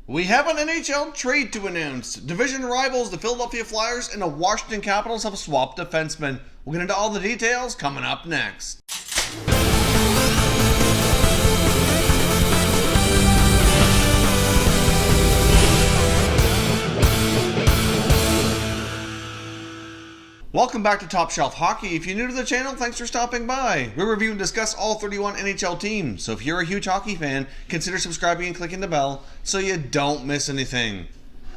We have an NHL trade to announce. Division rivals, the Philadelphia Flyers and the Washington Capitals have swapped defensemen. We'll get into all the details coming up next. Welcome back to Top Shelf Hockey. If you're new to the channel, thanks for stopping by. We review and discuss all 31 NHL teams, so if you're a huge hockey fan, consider subscribing and clicking the bell so you don't miss anything.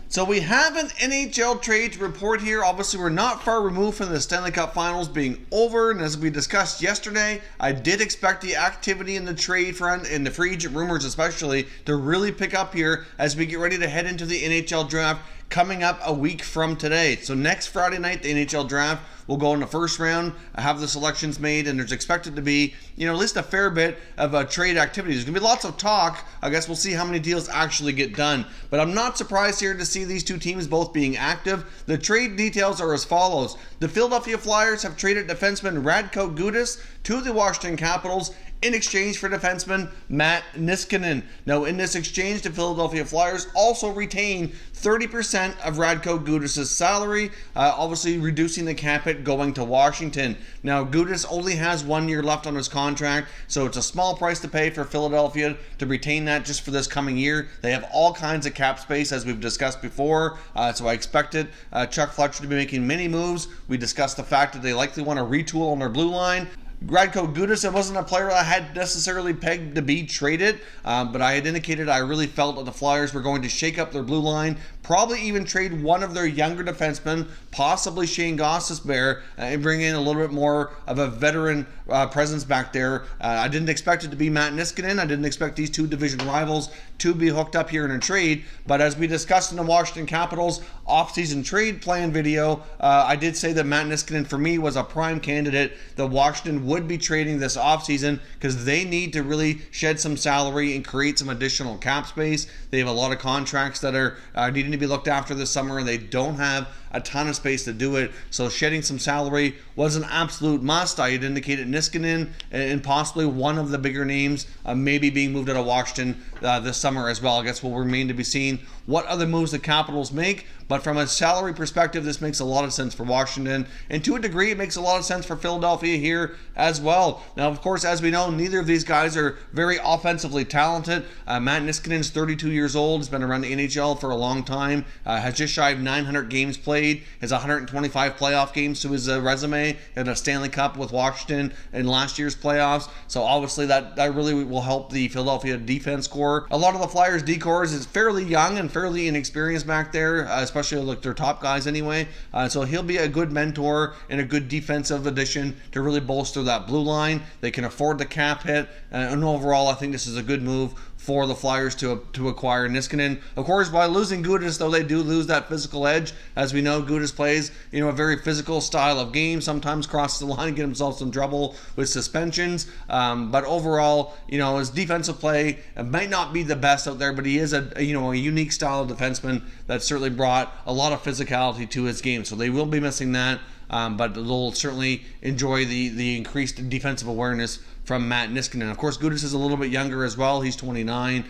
So we have an NHL trade to report here. Obviously, we're not far removed from the Stanley Cup Finals being over, and as we discussed yesterday, I did expect the activity in the trade front and the free agent rumors especially to really pick up here as we get ready to head into the NHL draft coming up a week from today. So next Friday night, the NHL draft will go in the first round, have the selections made, and there's expected to be, at least a fair bit of trade activity. There's going to be lots of talk. I guess we'll see how many deals actually get done. But I'm not surprised here to see these two teams both being active. The trade details are as follows. The Philadelphia Flyers have traded defenseman Radko Gudas to the Washington Capitals in exchange for defenseman Matt Niskanen. Now, in this exchange, the Philadelphia Flyers also retain 30% of Radko Gudas' salary, obviously reducing the cap hit going to Washington. Now, Gudas only has 1 year left on his contract, so it's a small price to pay for Philadelphia to retain that just for this coming year. They have all kinds of cap space, as we've discussed before, so I expected Chuck Fletcher to be making many moves. We discussed the fact that they likely want to retool on their blue line. Radko Gudas, it wasn't a player I had necessarily pegged to be traded, but I had indicated I really felt that the Flyers were going to shake up their blue line, probably even trade one of their younger defensemen, possibly Shane Gostisbehere, and bring in a little bit more of a veteran presence back there. I didn't expect it to be Matt Niskanen. I didn't expect these two division rivals to be hooked up here in a trade, but as we discussed in the Washington Capitals offseason trade plan video, I did say that Matt Niskanen for me was a prime candidate that Washington would be trading this offseason because they need to really shed some salary and create some additional cap space. They have a lot of contracts that are needing to be looked after this summer, and they don't have a ton of space to do it. So shedding some salary was an absolute must. I had indicated Niskanen and possibly one of the bigger names maybe being moved out of Washington this summer as well. I guess will remain to be seen what other moves the Capitals make, but from a salary perspective, this makes a lot of sense for Washington, and to a degree, it makes a lot of sense for Philadelphia here as well. Now, of course, as we know, neither of these guys are very offensively talented. Matt Niskanen's 32 years old. He's been around the NHL for a long time, has just shy of 900 games played, has 125 playoff games to his resume, and a Stanley Cup with Washington in last year's playoffs, so obviously that really will help the Philadelphia defense core. A lot of the Flyers' D-cores is fairly young and fairly inexperienced back there, especially like their top guys anyway. So he'll be a good mentor and a good defensive addition to really bolster that blue line. They can afford the cap hit, and overall, I think this is a good move for the Flyers to acquire Niskanen. Of course, by losing Gudas, though, they do lose that physical edge. As we know, Gudas plays, a very physical style of game, sometimes crosses the line, get himself some trouble with suspensions. But overall, his defensive play might not be the best out there, but he is a unique style of defenseman that certainly brought a lot of physicality to his game. So they will be missing that, but they'll certainly enjoy the increased defensive awareness from Matt Niskanen. Of course, Gudas is a little bit younger as well. He's 29.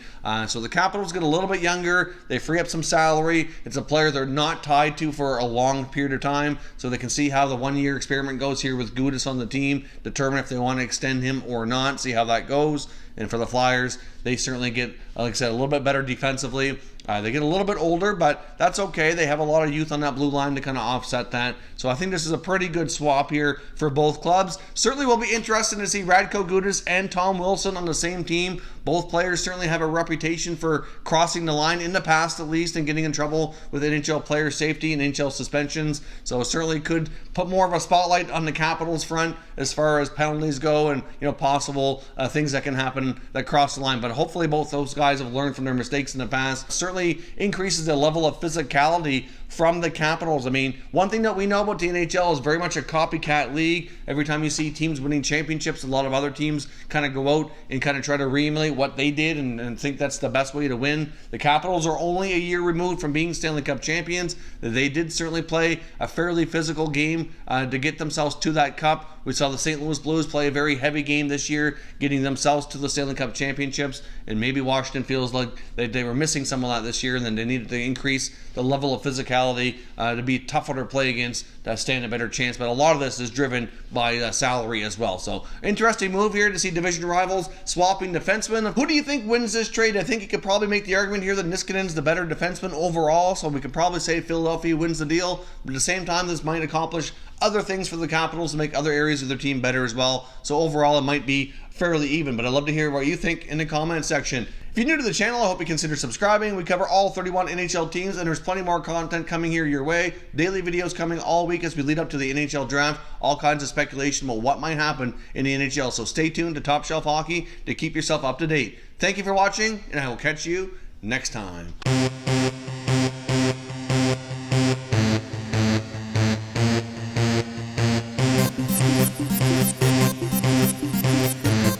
So the Capitals get a little bit younger. They free up some salary. It's a player they're not tied to for a long period of time, so they can see how the 1 year experiment goes here with Gudas on the team, determine if they want to extend him or not, see how that goes. And for the Flyers, they certainly get, like I said, a little bit better defensively. They get a little bit older, but that's okay. They have a lot of youth on that blue line to kind of offset that. So I think this is a pretty good swap here for both clubs. Certainly will be interesting to see Radko Gudas and Tom Wilson on the same team. Both players certainly have a reputation for crossing the line in the past, at least, and getting in trouble with NHL player safety and NHL suspensions. So it certainly could put more of a spotlight on the Capitals front as far as penalties go and possible things that can happen that cross the line. But hopefully both those guys have learned from their mistakes in the past. Certainly increases the level of physicality from the Capitals. I mean, one thing that we know about the NHL is very much a copycat league. Every time you see teams winning championships, a lot of other teams kind of go out and kind of try to re-emulate what they did and think that's the best way to win. The Capitals are only a year removed from being Stanley Cup champions. They did certainly play a fairly physical game to get themselves to that cup. We saw the St. Louis Blues play a very heavy game this year, getting themselves to the Stanley Cup championships, and maybe Washington feels like they were missing some of that this year, and then they needed to increase the level of physicality to be tougher to play against, to stand a better chance. But a lot of this is driven by salary as well. So interesting move here to see division rivals swapping defensemen. Who do you think wins this trade? I think you could probably make the argument here that Niskanen's the better defenseman overall, so we could probably say Philadelphia wins the deal. But at the same time, this might accomplish other things for the Capitals to make other areas of their team better as well. So overall, it might be fairly even. But I'd love to hear what you think in the comment section. If you're new to the channel, I hope you consider subscribing. We cover all 31 NHL teams, and there's plenty more content coming here your way. Daily videos coming all week as we lead up to the NHL draft. All kinds of speculation about what might happen in the NHL. So stay tuned to Top Shelf Hockey to keep yourself up to date. Thank you for watching, and I will catch you next time.